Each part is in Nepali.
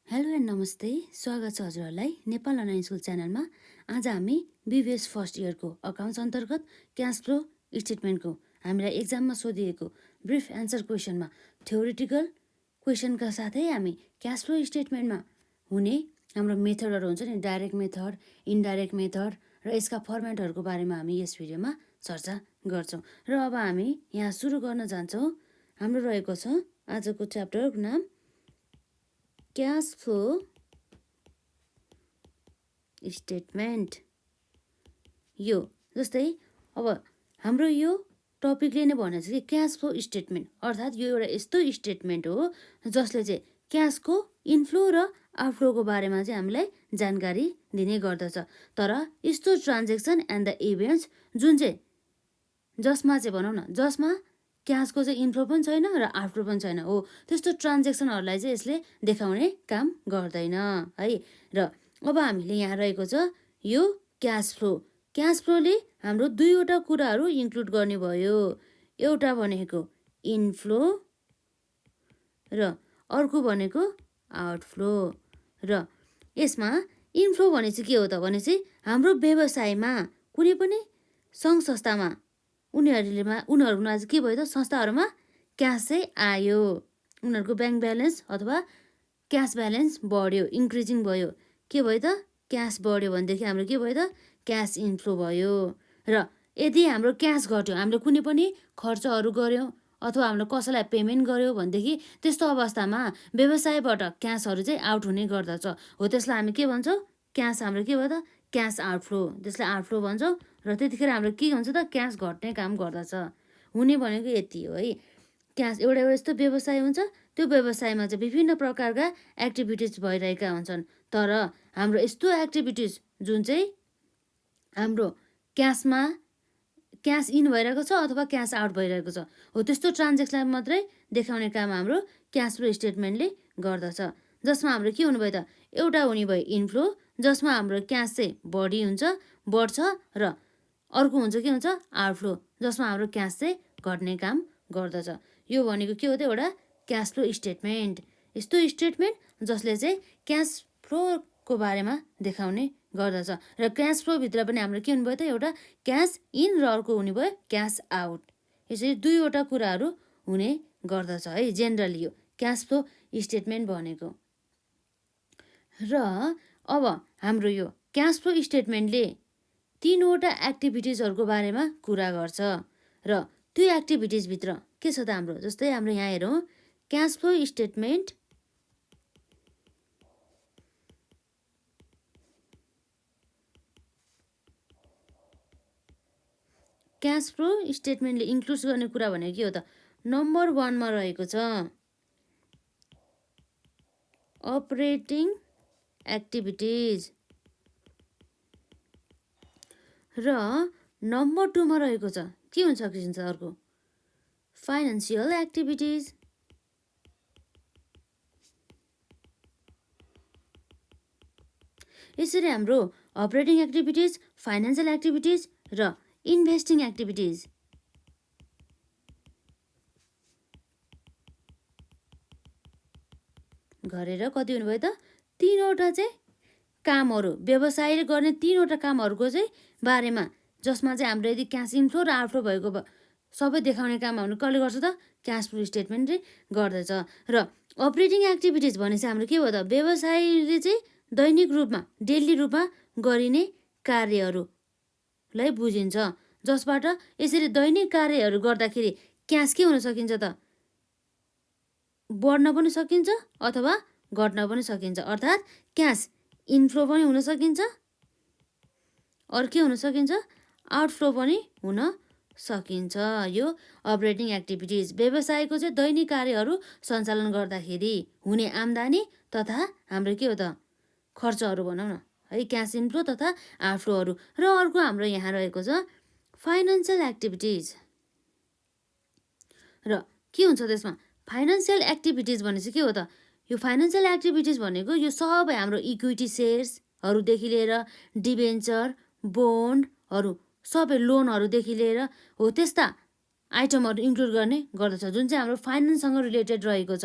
हेलो एन्ड नमस्ते, स्वागत छ हजुरहरूलाई नेपाल अनलाइन स्कुल च्यानलमा। आज हामी बिबिएस फर्स्ट इयरको अकाउन्ट्स अन्तर्गत क्यास फ्लो स्टेटमेन्टको हामीलाई एक्जाममा सोधिएको ब्रिफ एन्सर क्वेसनमा थ्योरिटिकल क्वेसनका साथै हामी क्यास फ्लो स्टेटमेन्टमा हुने हाम्रो मेथडहरू हुन्छ नि, डाइरेक्ट मेथड, इन्डाइरेक्ट मेथड र यसका फर्मेटहरूको बारेमा हामी यस भिडियोमा चर्चा गर्छौँ। र अब हामी यहाँ सुरु गर्न जान्छौँ। हाम्रो रहेको छ आजको च्याप्टरको नाम क्यास फ्लो स्टेटमेन्ट। यो जस्तै अब हाम्रो यो टपिकले नै भनेको छ कि क्यास फ्लो स्टेटमेन्ट अर्थात् यो एउटा यस्तो स्टेटमेन्ट हो जसले चाहिँ क्यासको इनफ्लो र आउटफ्लोको बारेमा चाहिँ हामीलाई जानकारी दिने गर्दछ। तर यस्तो ट्रान्जेक्सन एन्ड द इभेन्ट्स जुन चाहिँ जसमा चाहिँ भनौँ न, जसमा क्यासको चाहिँ इन्फ्लो पनि छैन र आउटफ्लो पनि छैन हो, त्यस्तो ट्रान्जेक्सनहरूलाई चाहिँ यसले देखाउने काम गर्दैन है। र अब हामीले यहाँ रहेको छ यो क्यास फ्लो। क्यास फ्लोले हाम्रो दुईवटा कुराहरू इन्क्लुड गर्ने भयो। एउटा भनेको इनफ्लो र अर्को भनेको आउटफ्लो। र यसमा इनफ्लो भनेपछि के हो त भनेपछि हाम्रो व्यवसायमा कुनै पनि सङ्घ संस्थामा उनीहरूमा चाहिँ के भयो त, संस्थाहरूमा क्यास चाहिँ आयो, उनीहरूको ब्याङ्क ब्यालेन्स अथवा क्यास ब्यालेन्स बढ्यो, इन्क्रिजिङ भयो। के भयो त, क्यास बढ्यो भनेदेखि हाम्रो के भयो त, क्यास इन्फ्लो भयो। र यदि हाम्रो क्यास घट्यो, हामीले कुनै पनि खर्चहरू गऱ्यौँ अथवा हाम्रो कसैलाई पेमेन्ट गऱ्यो भनेदेखि त्यस्तो अवस्थामा व्यवसायबाट क्यासहरू चाहिँ आउट हुने गर्दछ हो, त्यसलाई हामी के भन्छौँ, क्यास हाम्रो के भयो त, क्यास आउटफ्लो, त्यसलाई आउटफ्लो भन्छौँ। र त्यतिखेर हाम्रो के हुन्छ त, क्यास घट्ने काम गर्दछ। हुने भनेको यति हो है। क्यास एउटा यस्तो व्यवसाय हुन्छ, त्यो व्यवसायमा चाहिँ विभिन्न प्रकारका एक्टिभिटिज भइरहेका हुन्छन्, तर हाम्रो यस्तो एक्टिभिटिज जुन चाहिँ हाम्रो क्यासमा क्यास इन भइरहेको छ अथवा क्यास आउट भइरहेको छ हो, त्यस्तो ट्रान्जेक्सनलाई मात्रै देखाउने काम हाम्रो क्यास फ्लो स्टेटमेन्टले गर्दछ। जसमा हाम्रो के हुनु भयो त, एउटा हुने भयो इनफ्लो, जसमा हाम्रो क्यास चाहिँ बढ्छ र अर्को हुन्छ के हुन्छ, आउटफ्लो, जसमा हाम्रो क्यास चाहिँ घट्ने काम गर्दछ। यो भनेको के हो त, एउटा क्यास फ्लो स्टेटमेन्ट। यस्तो स्टेटमेन्ट जसले चाहिँ क्यास फ्लोको बारेमा देखाउने गर्दछ। र क्यास फ्लोभित्र पनि हाम्रो के हुनुभयो त, एउटा क्यास इन र अर्को हुने भयो क्यास आउट। यसरी दुईवटा कुराहरू हुने गर्दछ है जेनरली यो क्यास फ्लो स्टेटमेन्ट भनेको। र अब हाम्रो यो क्यास फ्लो स्टेटमेन्टले तीनवटा एक्टिभिटिजहरूको बारेमा कुरा गर्छ। र त्यो एक्टिभिटिजभित्र के छ त हाम्रो, जस्तै हाम्रो यहाँ हेरौँ, cash flow statement cash flow स्टेटमेन्टले इन्क्लुड गर्ने कुरा भनेको के हो त, नम्बर 1 मा रहेको छ अपरेटिङ एक्टिभिटिज, र नम्बर 2 मा रहेको छ के हुन सकिन्छ अर्को, फाइनेन्सियल एक्टिभिटिज। यसरी हाम्रो अपरेटिङ एक्टिभिटिज, फाइनेन्सियल एक्टिभिटिज र इन्भेस्टिङ एक्टिभिटिज गरेर कति हुनुभयो त, तीनवटा चाहिँ कामहरू, व्यवसायले गर्ने तीनवटा कामहरूको चाहिँ बारेमा, जसमा चाहिँ हाम्रो यदि क्यास इन्फ्लो र आउटफ्लो भएको सबै देखाउने काम हाम्रो कसले गर्छ त, क्यास फ्लो स्टेटमेन्टले गर्दछ। र अपरेटिङ एक्टिभिटिज भनेपछि हाम्रो के भयो त, व्यवसायले चाहिँ दैनिक रूपमा, डेली रूपमा गरिने कार्यहरूलाई बुझिन्छ, जसबाट यसरी दैनिक कार्यहरू गर्दाखेरि क्यास के हुन सकिन्छ त, बढ्न पनि सकिन्छ अथवा घट्न पनि सकिन्छ। अर्थात् क्यास इन्फ्लो पनि हुन सकिन्छ, अर्कै हुन सकिन्छ, आउटफ्लो पनि हुन सकिन्छ। यो अपरेटिङ एक्टिभिटिज व्यवसायको चाहिँ दैनिक कार्यहरू सञ्चालन गर्दाखेरि हुने आम्दानी तथा हाम्रो के हो त, खर्चहरू भनौँ न है, क्यास इन्फ्लो तथा आउटफ्लोहरू। र अर्को हाम्रो यहाँ रहेको छ फाइनेन्सियल एक्टिभिटिज। र के हुन्छ त्यसमा, फाइनेन्सियल एक्टिभिटिज भनेपछि के हो त, यो फाइनेन्सियल एक्टिभिटिज भनेको यो सबै हाम्रो इक्विटी सेयर्सहरूदेखि लिएर डिबेन्चर, बोन्डहरू, सबै लोनहरूदेखि लिएर हो, त्यस्ता आइटमहरू इन्क्लुड गर्ने गर्दछ जुन चाहिँ हाम्रो फाइनेन्ससँग रिलेटेड रहेको छ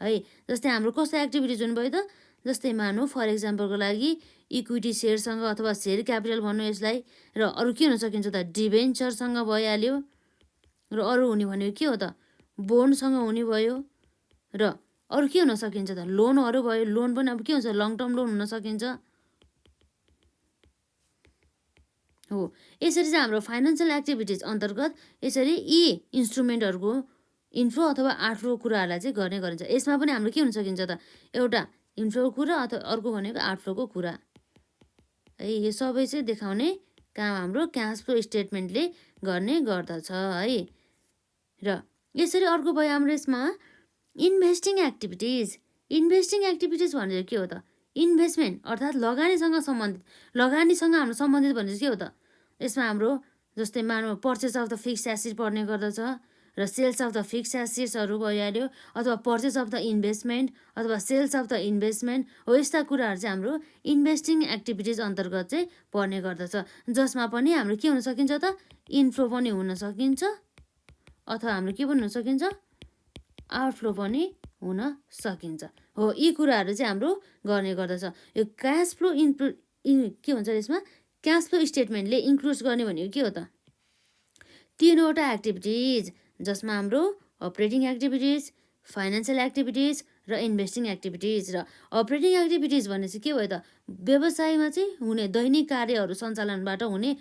है। जस्तै हाम्रो कस्तो एक्टिभिटिज हुनुभयो त, जस्तै मानौँ फर इक्जाम्पलको लागि इक्विटी सेयरसँग अथवा सेयर क्यापिटल भन्नु यसलाई, र अरू के हुन सकिन्छ त, डिभेन्चरसँग भइहाल्यो, र अरू हुने भनेको के हो त, बोन्डसँग हुने भयो, र अरू के हुन सकिन्छ त, लोनहरू भयो। लोन पनि अब के हुन्छ, लङ टर्म लोन हुन सकिन्छ हो। यसरी चाहिँ हाम्रो फाइनेन्सियल एक्टिभिटिज अन्तर्गत यसरी यी इन्स्ट्रुमेन्टहरूको इन्फ्लो अथवा आउटफ्लो कुराहरूलाई चाहिँ गर्ने गरिन्छ। यसमा पनि हाम्रो के हुन सकिन्छ त, एउटा इन्फ्लोको कुरा अथवा अर्को भनेको आउटफ्लोको कुरा है। यो सबै चाहिँ देखाउने काम हाम्रो क्यास फ्लो स्टेटमेन्टले गर्ने गर्दछ है। र यसरी अर्को भयो हाम्रो यसमा इन्भेस्टिङ एक्टिभिटिज। इन्भेस्टिङ एक्टिभिटिज भनेको के हो त, इन्भेस्टमेन्ट अर्थात् लगानीसँग सम्बन्धित, लगानीसँग हाम्रो सम्बन्धित भनेको के हो त, यसमा हाम्रो जस्तै मानव purchase of the fix asset पर्ने गर्दछ, र सेल्स अफ द फिक्स एसेट्सहरू भइहाल्यो, अथवा पर्चेस अफ द इन्भेस्टमेन्ट अथवा सेल्स अफ द इन्भेस्टमेन्ट हो। यस्ता कुराहरू चाहिँ हाम्रो इन्भेस्टिङ एक्टिभिटिज अन्तर्गत चाहिँ पर्ने गर्दछ, जसमा पनि हाम्रो के हुन सकिन्छ त, इन्फ्लो पनि हुन सकिन्छ अथवा हाम्रो के पनि हुन सकिन्छ, आउटफ्लो पनि हुन सकिन्छ हो। यी कुराहरू चाहिँ हाम्रो गर्ने गर्दछ। यो क्यास फ्लो के भन्छ यसमा, क्यास फ्लो स्टेटमेन्टले इन्क्लुड गर्ने भनेको के हो त, 3वटा एक्टिभिटिज, जसमा हाम्रो अपरेटिङ एक्टिभिटिज, फाइनेन्सियल एक्टिभिटिज र इन्भेस्टिङ एक्टिभिटिज। र अपरेटिङ एक्टिभिटिज भने चाहिँ के भयो त, व्यवसायमा चाहिँ हुने दैनिक कार्यहरू सञ्चालनबाट हुने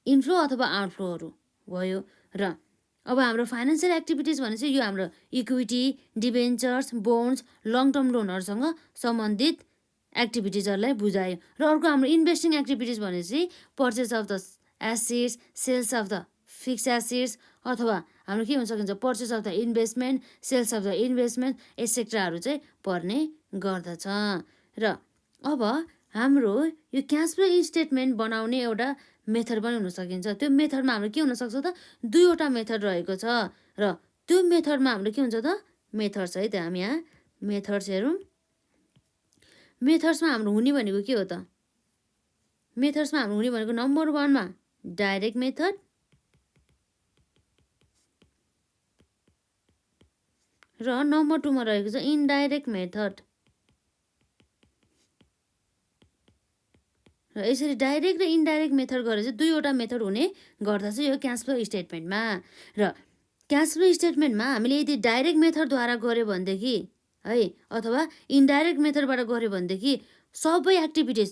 इन्फ्लो अथवा आउटफ्लोहरू भयो। र अब हाम्रो फाइनेन्सियल एक्टिभिटिज भने चाहिँ यो हाम्रो equity, debentures, bonds, long term लोनहरूसँग सम्बन्धित एक्टिभिटिजहरूलाई बुझायो। र अर्को हाम्रो इन्भेस्टिङ एक्टिभिटिज भने चाहिँ purchase of the assets, sales of the fix assets, अथवा हाम्रो के हुन सकिन्छ, purchase of the investment, sales of the investment एसेट्राहरू चाहिँ पर्ने गर्दछ। र अब हाम्रो यो क्यास फ्लो स्टेटमेन्ट बनाउने एउटा मेथड पनि हुन सकिन्छ। त्यो मेथडमा हाम्रो के हुनसक्छ त, 2वटा मेथड रहेको छ, र त्यो मेथडमा हाम्रो के हुन्छ त, मेथड्स है त, हामी यहाँ मेथड्स हेरौँ। मेथड्समा हाम्रो हुने भनेको के हो त, मेथड्समा हाम्रो हुने भनेको नम्बर 1मा डाइरेक्ट मेथड, र नम्बर 2मा रहेको छ इन्डाइरेक्ट मेथड। र यसरी डाइरेक्ट र इन्डाइरेक्ट मेथड गरेर चाहिँ 2वटा मेथड हुने गर्दछ यो क्यास फ्लो स्टेटमेन्टमा। र क्यास फ्लो स्टेटमेन्टमा हामीले यदि डाइरेक्ट मेथडद्वारा गऱ्यो भनेदेखि है, अथवा इन्डाइरेक्ट मेथडबाट गऱ्यो भनेदेखि सबै एक्टिभिटिज,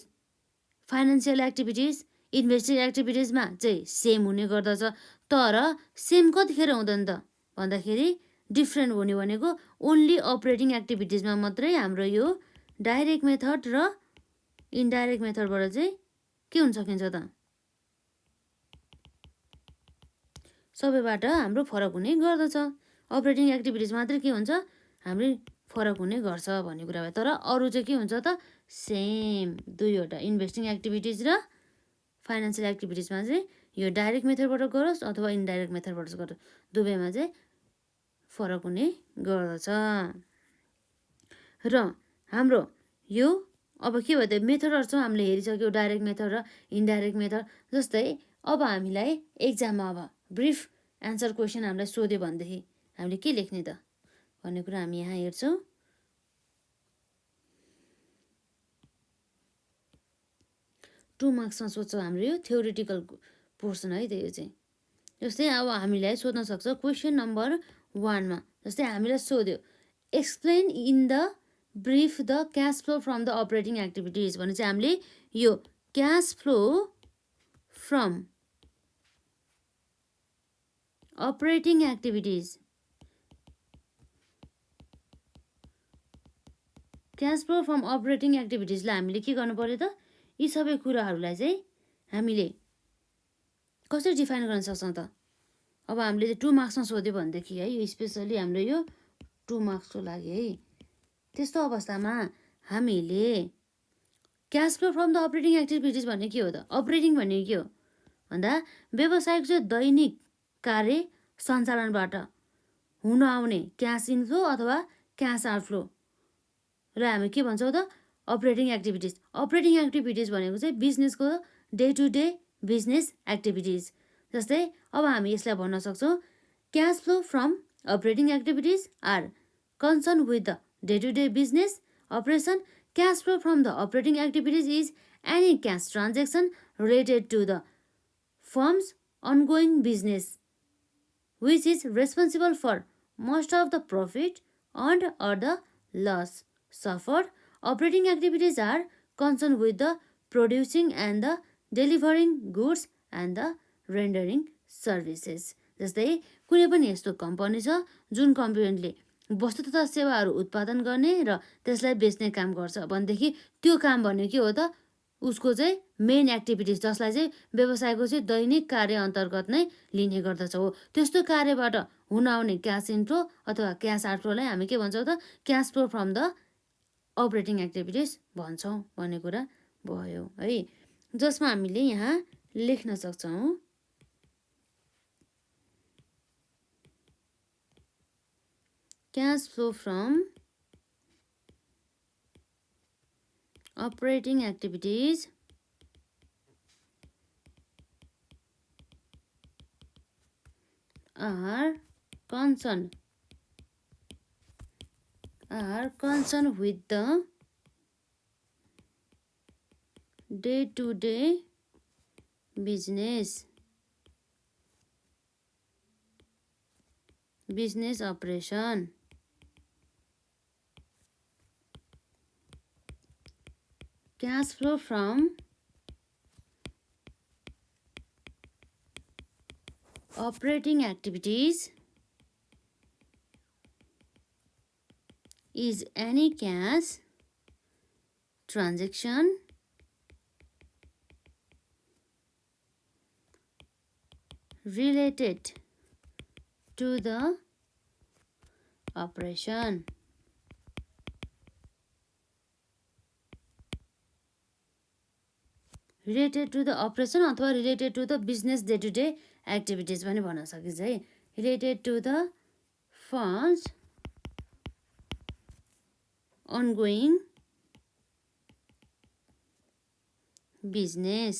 फाइनेन्सियल एक्टिभिटिज, इन्भेस्टिङ एक्टिभिटिजमा चाहिँ सेम हुने गर्दछ। तर सेम कतिखेर हुँदैन त भन्दाखेरि डिफ्रेन्ट हुने भनेको ओन्ली अपरेटिङ एक्टिभिटिजमा मात्रै हाम्रो यो डाइरेक्ट मेथड र इन्डाइरेक्ट मेथडबाट चाहिँ के हुन सकिन्छ त, सबैबाट हाम्रो फरक हुने गर्दछ। अपरेटिङ एक्टिभिटिज मात्रै के हुन्छ, हाम्रो फरक हुने गर्छ भन्ने कुरा भयो। तर अरू चाहिँ के हुन्छ त, सेम 2वटा इन्भेस्टिङ एक्टिभिटिज र फाइनेन्सियल एक्टिभिटिजमा चाहिँ यो डाइरेक्ट मेथडबाट गरोस् अथवा इन्डाइरेक्ट मेथडबाट गरोस्, दुवैमा चाहिँ फरक हुने गर्दछ। र हाम्रो यो अब के भयो त, मेथडहरू चाहिँ हामीले हेरिसक्यो, डाइरेक्ट मेथड र इन्डाइरेक्ट मेथड। जस्तै अब हामीलाई एक्जाममा अब ब्रिफ एन्सर क्वेसन हामीलाई सोध्यो भनेदेखि हामीले के लेख्ने त भन्ने कुरा हामी यहाँ हेर्छौँ। टु मार्क्समा सोध्छ हाम्रो यो थ्योरिटिकल पोर्सन है त। यो चाहिँ जस्तै अब हामीलाई सोध्न सक्छ क्वेसन नम्बर 1मा, जस्तै हामीलाई सोध्यो explain in the brief the cash flow from the operating activities भने चाहिँ हामीले यो cash flow from operating activities, cash flow from operating एक्टिभिटिजलाई हामीले के गर्नु पर्यो त, यी सबै कुराहरूलाई चाहिँ हामीले कसरी डिफाइन गर्न सक्छौँ त। अब हामीले 2 मार्क्समा सोध्यो भनेदेखि है, यो स्पेसली हाम्रो यो 2 मार्क्सको लागि है, त्यस्तो अवस्थामा हामीले cash flow from the operating activities भन्ने के हो त, अपरेटिङ भन्ने के हो भन्दा व्यवसायिक चाहिँ दैनिक कार्य सञ्चालनबाट हुन आउने क्यास इन्फ्लो अथवा क्यास आउटफ्लो र हामी के भन्छौँ त, अपरेटिङ एक्टिभिटिज। अपरेटिङ एक्टिभिटिज भनेको चाहिँ बिजनेसको day to day business activities. जस्तै अब हामी यसलाई भन्न सक्छौँ cash flow from operating activities are concern with the day-to-day business operation. Cash flow from the operating activities is any cash transaction related to the firm's ongoing business, which is responsible for most of the profit earned or the loss suffered. Operating activities are concerned with the producing and the delivering goods and the rendering services. जस्तै कुनै पनि यस्तो कम्पनी छ जुन कम्पनीले वस्तु तथा सेवाहरू उत्पादन गर्ने र त्यसलाई बेच्ने काम गर्छ भनेदेखि त्यो काम भनेको के हो त उसको चाहिँ मेन एक्टिभिटिज जसलाई चाहिँ व्यवसायको चाहिँ दैनिक कार्य अन्तर्गत नै लिने गर्दछ हो। त्यस्तो कार्यबाट हुन आउने क्यास इन्फ्लो अथवा क्यास आउटफ्लोलाई हामी के भन्छौँ त cash flow from the operating activities भन्छौँ भन्ने कुरा भयो है, जसमा हामीले यहाँ लेख्न सक्छौँ cash flow from operating activities are concerned with the day-to-day business operation. Cash flow from operating activities is any cash transaction related to the operation. Related to the operation अथवा related to the business day to day activities पनि भन्न सकिन्छ है। Related to the firms ongoing business.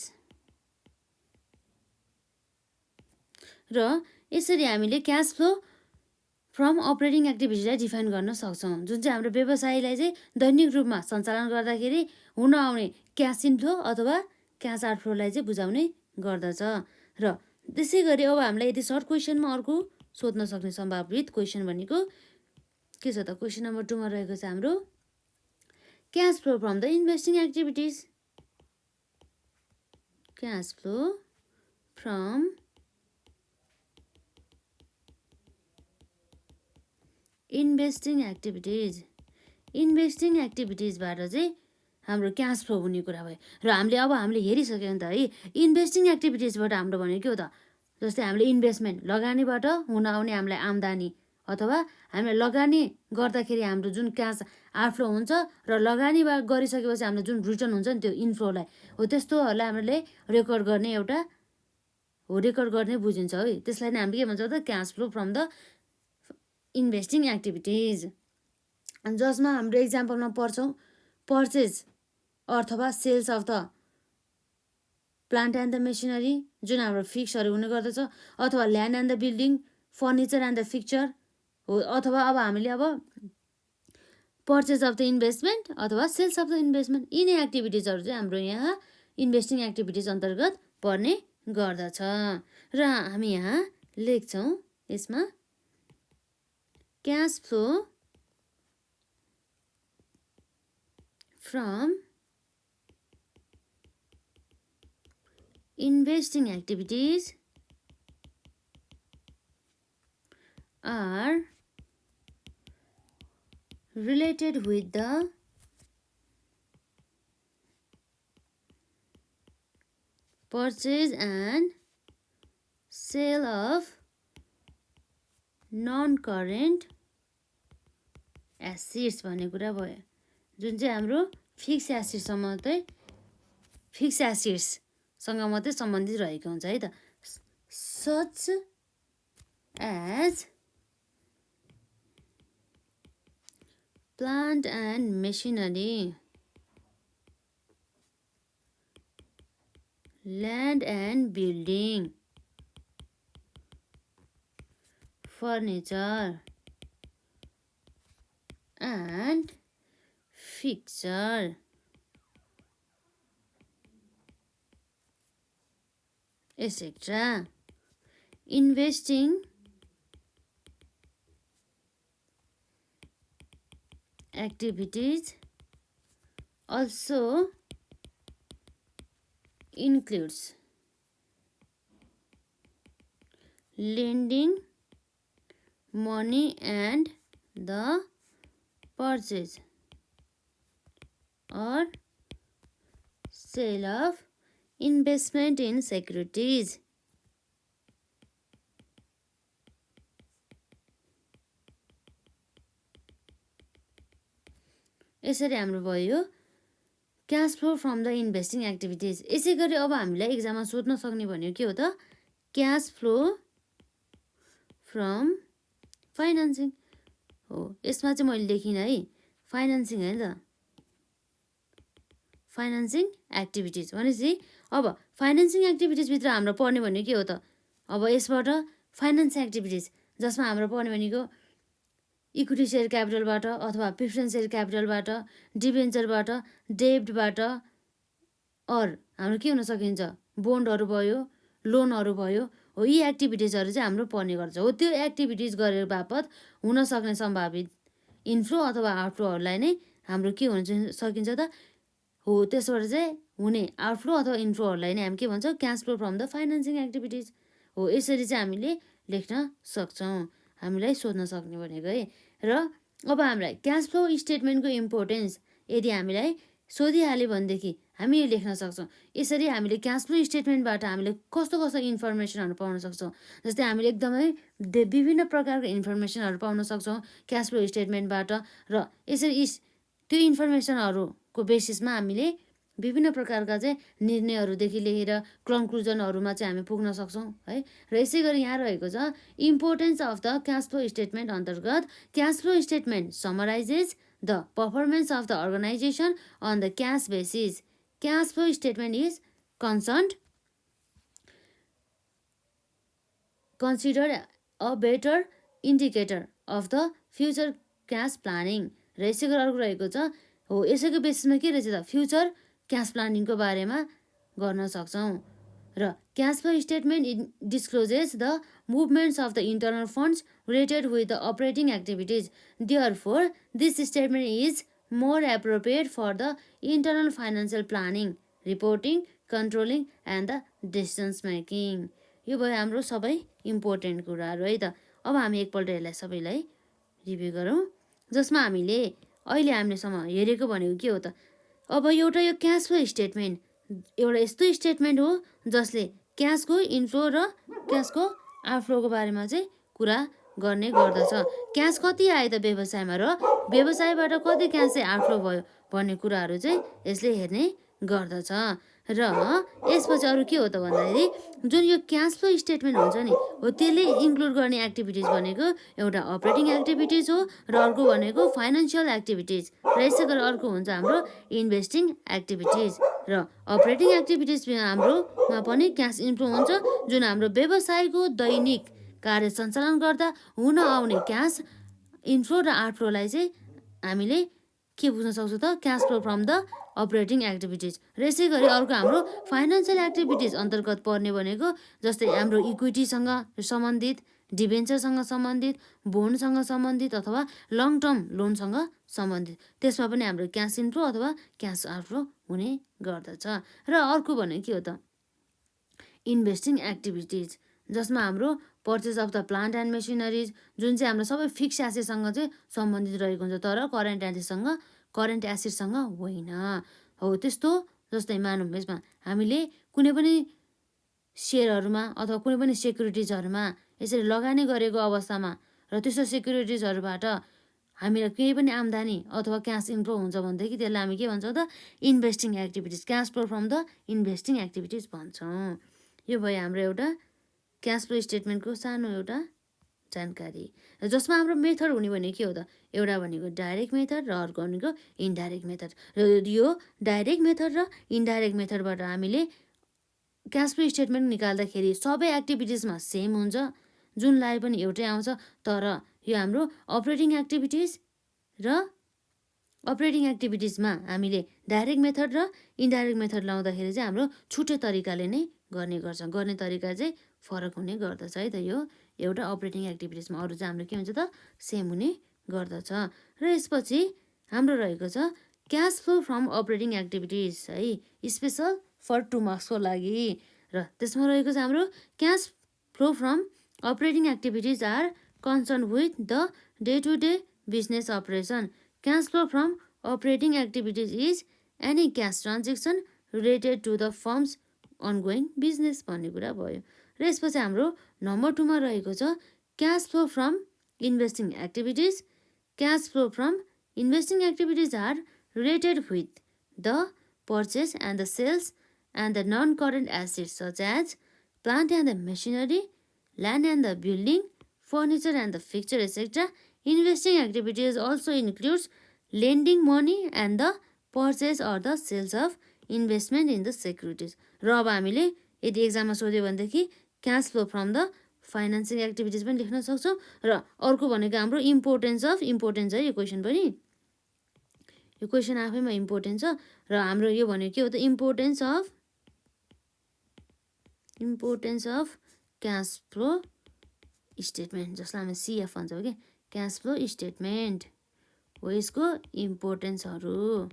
र यसरी हामीले क्यास फ्लो फ्रम अपरेटिङ एक्टिभिटीलाई डिफाइन गर्न सक्छौँ, जुन चाहिँ हाम्रो व्यवसायलाई चाहिँ दैनिक रूपमा सञ्चालन गर्दाखेरि हुन आउने क्यास इन्फ्लो अथवा क्यास आउटफ्लोलाई चाहिँ बुझाउने गर्दछ। र त्यसै गरी अब हामीलाई यदि सर्ट क्वेसनमा अर्को सोध्न सक्ने सम्भावित क्वेसन भनेको के छ त, क्वेसन नम्बर 2 मा रहेको छ हाम्रो cash flow from the investing activities. Cash flow from investing एक्टिभिटिजबाट चाहिँ हाम्रो क्यास फ्लो हुने कुरा भयो। र हामीले हेरिसक्यौँ नि त है, इन्भेस्टिङ एक्टिभिटिजबाट हाम्रो भनेको के हो त, जस्तै हामीले इन्भेस्टमेन्ट लगानीबाट हुन आउने हामीलाई आम्दानी अथवा हामीले लगानी गर्दाखेरि हाम्रो जुन क्यास आउटफ्लो हुन्छ र लगानी गरिसकेपछि हाम्रो जुन रिटर्न हुन्छ नि त्यो इन्फ्लोलाई हो, त्यस्तोहरूलाई हामीले रेकर्ड गर्ने बुझिन्छ है। त्यसलाई नै हामीले के भन्छौँ त cash flow from the investing activities, जसमा हाम्रो इक्जाम्पलमा पढ्छौँ पर्चेज अथवा sales of the plant and the machinery जुन हाम्रो फिक्सहरू हुने गर्दछ, अथवा land and the building, furniture and the fixture हो, अथवा अब हामीले अब पर्चेज अफ द इन्भेस्टमेन्ट अथवा सेल्स अफ द इन्भेस्टमेन्ट, यिनै एक्टिभिटिजहरू चाहिँ हाम्रो यहाँ इन्भेस्टिङ एक्टिभिटिज अन्तर्गत पर्ने गर्दछ। र हामी यहाँ लेख्छौँ यसमा cash flow from investing activities are related with the purchase and sale of non-current assets भन्ने कुरा भयो, जुन चाहिँ हाम्रो फिक्स एसेट्ससँग मात्रै सम्बन्धित रहेको हुन्छ है त। Such as plant and machinery, land and building, furniture and fixture, etc. Investing activities also includes lending money and the purchase or sale of investment in securities. यसरी हाम्रो भयो cash flow from the investing activities. यसै गरी अब हामीलाई एक्जाममा सोध्न सक्ने भनेको के हो त, क्यास फ्लो फ्रम फाइनेन्सिङ हो। यसमा चाहिँ मैले लेखिनँ है, फाइनेन्सिङ है त, फाइनेन्सिङ एक्टिभिटिज भनेपछि अब फाइनेन्सिङ एक्टिभिटिजभित्र हाम्रो पढ्ने भनेको के हो त, अब यसबाट फाइनेन्स एक्टिभिटिज जसमा हाम्रो पढ्ने भनेको इक्विटी सेयर क्यापिटलबाट अथवा प्रिफरेन्स सेयर क्यापिटलबाट, डिबेन्चरबाट, डेब्टबाट, हाम्रो के हुन सकिन्छ, बोन्डहरू भयो, लोनहरू भयो हो। यी एक्टिभिटिजहरू चाहिँ हाम्रो पढ्ने गर्छ हो। त्यो एक्टिभिटिज गरेर बापत हुन सक्ने सम्भावित इन्फ्लो अथवा आउटफ्लोहरूलाई नै हाम्रो के हुन सकिन्छ त हो। त्यसबाट चाहिँ हुने आउटफ्लो अथवा इन्फ्लोहरूलाई नै हामी के भन्छौँ, cash flow from the financing activities हो। यसरी चाहिँ हामीले लेख्न सक्छौँ, हामीलाई सोध्न सक्ने भनेको है। र अब हामीलाई क्यास फ्लो स्टेटमेन्टको इम्पोर्टेन्स यदि हामीलाई सोधिहाल्यो भनेदेखि हामी यो लेख्न सक्छौँ। यसरी हामीले क्यास फ्लो स्टेटमेन्टबाट हामीले कस्तो कस्तो इन्फर्मेसनहरू पाउन सक्छौँ। जस्तै हामीले एकदमै विभिन्न प्रकारको इन्फर्मेसनहरू पाउन सक्छौँ क्यास फ्लो स्टेटमेन्टबाट। र यसरी त्यो इन्फर्मेसनहरूको बेसिसमा हामीले विभिन्न प्रकारका चाहिँ निर्णयहरूदेखि लिएर कन्क्लुजनहरूमा चाहिँ हामी पुग्न सक्छौँ है। र यसै गरी यहाँ रहेको छ importance of the cash flow statement अन्तर्गत cash flow statement summarises the performance of the organisation on the cash basis. Cash flow statement is considered a better indicator of the future cash planning। र यसै गरी अर्को रहेको छ हो, यसैको बेसिसमा के रहेछ त, फ्युचर क्यास प्लानिङको बारेमा गर्न सक्छौँ। र cash flow statement discloses the movements of the internal funds related with the operating activities. Therefore this statement is more appropriate for the internal financial planning, reporting, controlling and the decisions making. यो भयो हाम्रो सबै इम्पोर्टेन्ट कुराहरू है त। अब हामी एकपल्ट यसलाई सबैलाई रिभ्यू गरौँ, जसमा हामीले अहिले हामीलेसम्म हेरेको भनेको के हो त, अब एउटा यो क्यास फ्लो स्टेटमेन्ट एउटा यस्तो स्टेटमेन्ट हो जसले क्यासको इन्फ्लो र क्यासको आउटफ्लोको बारेमा चाहिँ कुरा गर्ने गर्दछ। क्यास कति आयो त व्यवसायमा र व्यवसायबाट कति क्यास चाहिँ आउटफ्लो भयो भन्ने कुराहरू चाहिँ यसले हेर्ने गर्दछ। र यसपछि अरू के हो त भन्दाखेरि जुन यो क्यास फ्लो स्टेटमेन्ट हुन्छ नि हो, त्यसले इन्क्लुड गर्ने एक्टिभिटिज भनेको एउटा अपरेटिङ एक्टिभिटिज हो र अर्को भनेको फाइनेन्सियल एक्टिभिटिज। र यसै गरी अर्को हुन्छ हाम्रो इन्भेस्टिङ एक्टिभिटिज। र अपरेटिङ एक्टिभिटिज हाम्रोमा पनि क्यास इन्फ्लो हुन्छ, जुन हाम्रो व्यवसायको दैनिक कार्य सञ्चालन गर्दा हुन आउने क्यास इन्फ्लो र आउटफ्लोलाई चाहिँ हामीले के बुझ्न सक्छौँ त, cash flow from the operating activities. र यसै गरी अर्को हाम्रो फाइनेन्सियल एक्टिभिटिज अन्तर्गत पर्ने भनेको जस्तै हाम्रो इक्विटीसँग सम्बन्धित, डिबेन्चरसँग सम्बन्धित, बोन्डसँग सम्बन्धित अथवा लङ टर्म लोनसँग सम्बन्धित, त्यसमा पनि हाम्रो क्यास इन्फ्लो अथवा क्यास आउटफ्लो हुने गर्दछ। र अर्को भनेको के हो त, इन्भेस्टिङ एक्टिभिटिज, जसमा हाम्रो purchase of the plant and machineries, जुन चाहिँ हाम्रो सबै फिक्स एसेटसँग चाहिँ सम्बन्धित रहेको हुन्छ, तर करेन्ट एसेटसँग होइन हो। त्यस्तो जस्तै मानौँ यसमा हामीले कुनै पनि सेयरहरूमा अथवा कुनै पनि सेक्युरिटिजहरूमा यसरी लगानी गरेको अवस्थामा र त्यस्तो सेक्युरिटिजहरूबाट हामीलाई केही पनि आम्दानी अथवा क्यास इन्फ्लो हुन्छ भनेदेखि त्यसलाई हामी के भन्छौँ त, investing activities, cash flow from the investing activities भन्छौँ। यो भयो हाम्रो एउटा क्यास फ्लो स्टेटमेन्टको सानो एउटा जानकारी, जसमा हाम्रो मेथड हुने भनेको के हो त, एउटा भनेको डाइरेक्ट मेथड र अर्को भनेको इन्डाइरेक्ट मेथड। र यो डाइरेक्ट मेथड र इन्डाइरेक्ट मेथडबाट हामीले क्यास फ्लो स्टेटमेन्ट निकाल्दाखेरि सबै एक्टिभिटिजमा सेम हुन्छ, जुन लाए पनि एउटै आउँछ। तर यो हाम्रो अपरेटिङ एक्टिभिटिज र अपरेटिङ एक्टिभिटिजमा हामीले डाइरेक्ट मेथड र इन्डाइरेक्ट मेथड लाउँदाखेरि चाहिँ हाम्रो छुट्टै तरिकाले नै गर्ने गर्छ, गर्ने तरिका चाहिँ फरक हुने गर्दछ है त। यो एउटा अपरेटिङ एक्टिभिटिजमा, अरू चाहिँ हाम्रो के हुन्छ त सेम हुने गर्दछ। र यसपछि हाम्रो रहेको छ cash flow from operating activities है, स्पेसल फर 2 मार्क्सको लागि। र त्यसमा रहेको छ हाम्रो cash flow from operating activities are concern with the day to day business operation. Cash flow from operating activities is any cash transaction related to the firm's ongoing business भन्ने कुरा भयो। र यसपछि हाम्रो नम्बर 2 मा रहेको छ cash flow from investing activities. Cash flow from investing activities are related with the purchase and the sales and the non current assets such as plant and the machinery, land and the building, furniture and the fixture, etc. Investing activities also includes lending money and the purchase or the sales of investment in the securities. र अब हामीले यदि एक्जाममा सोध्यो भनेदेखि cash flow from the financing activities पनि लेख्न सक्छौँ। र अर्को भनेको हाम्रो इम्पोर्टेन्स है यो क्वेसन पनि, यो क्वेसन आफैमा इम्पोर्टेन्ट छ। र हाम्रो यो भनेको के हो त importance of cash flow statement, जसलाई हामी सिएफ भन्छौँ कि क्यास फ्लो स्टेटमेन्ट हो, यसको इम्पोर्टेन्सहरू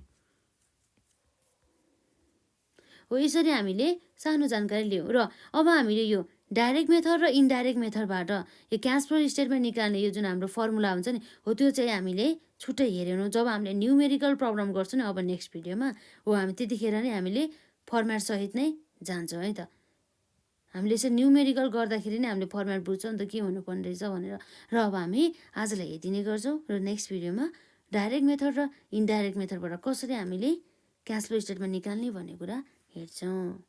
हो। यसरी हामीले सानो जानकारी लियौँ। र अब हामीले यो डाइरेक्ट मेथड र इन्डाइरेक्ट मेथडबाट यो क्यास फ्लो स्टेटमेन्ट निकाल्ने यो जुन हाम्रो फर्मुला हुन्छ नि हो, त्यो चाहिँ हामीले छुट्टै हेरेनौँ जब हामीले न्युमेरिकल प्रब्लम गर्छौँ नि अब नेक्स्ट भिडियोमा हो। हामी त्यतिखेर नै हामीले फर्मेट सहित नै जान्छौँ है त। हामीले यसरी न्युमेरिकल गर्दाखेरि नै हामीले फर्मेट बुझ्छौँ नि त के हुनुपर्ने रहेछ भनेर। र अब हामी आजलाई यति नै गर्छौँ र नेक्स्ट भिडियोमा डाइरेक्ट मेथड र इन्डाइरेक्ट मेथडबाट कसरी हामीले क्यास फ्लो स्टेटमेन्ट निकाल्ने भन्ने कुरा हेर्छौँ।